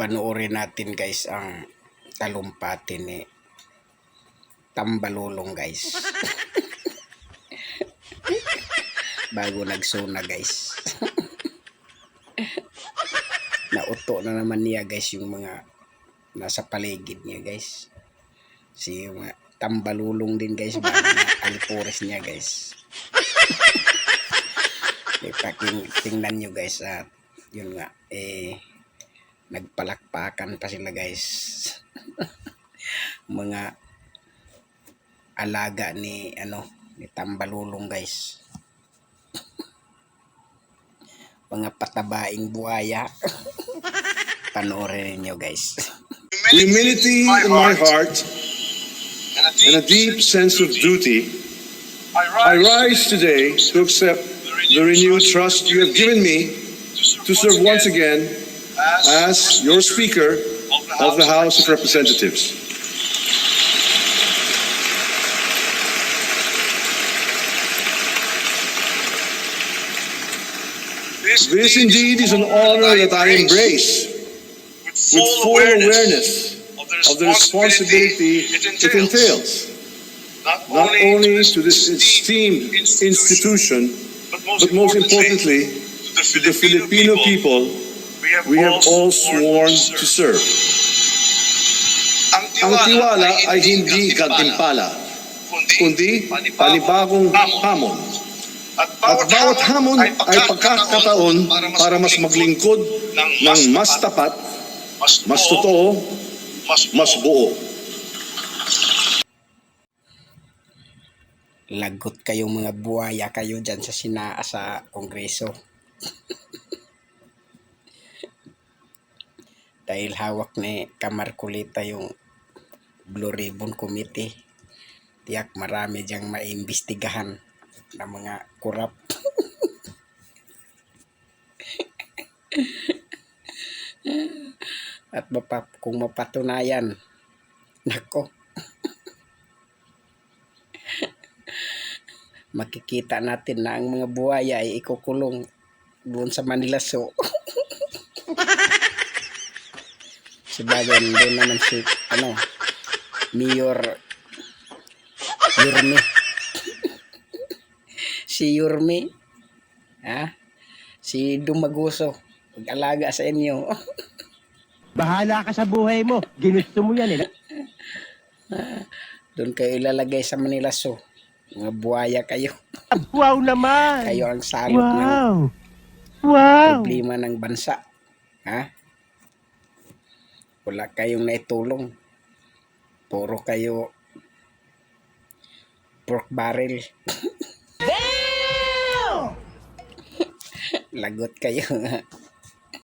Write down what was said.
Panoorin natin guys ang talumpati ni Tambalulong guys. Bago nagsuna guys. Nauto na naman niya guys yung mga nasa paligid niya guys. Si mga Tambalulong din guys. Bago na alipores niya guys. Tingnan nyo guys at yun nga nagpalakpakan pa sila guys. Mga alaga ni ni Tambalulong guys. Mga patabaing buhaya. Panoorin niyo guys. Humility in my heart and a deep sense of duty, I rise today to accept the renewed trust you have given me to serve once again as your Speaker of the House of Representatives. This indeed is an honor that I embrace with full awareness of the responsibility it entails, not only to this esteemed institution, but most importantly, to the Filipino people we have all sworn to serve. Ang tiwala ay hindi gantimpala, kundi panibagong hamon. At bawat hamon ay pagkakataon para mas maglingkod ng mas tapat, mas totoo, mas buo. Lagot kayong mga buhaya kayo dyan sa Kongreso. Dahil hawak ni Kamarkulita yung Blue Ribbon Committee. Tiyak marami dyang maimbestigahan na mga kurap. At kung mapatunayan, nako, makikita natin na ang mga buhaya ay ikukulong doon sa Manila Zoo. Sabagay doon naman si Mayor Yurme. Si Yurme, si Dumaguso, mag-alaga sa inyo. Bahala ka sa buhay mo. Ginusto mo yan Doon kayo ilalagay sa Manila Zoo. Mga buhaya kayo. Wow naman! Kayo ang salot ng problema ng bansa. Wala kayong naitulong. Puro kayo pork barrel. Lagot kayo.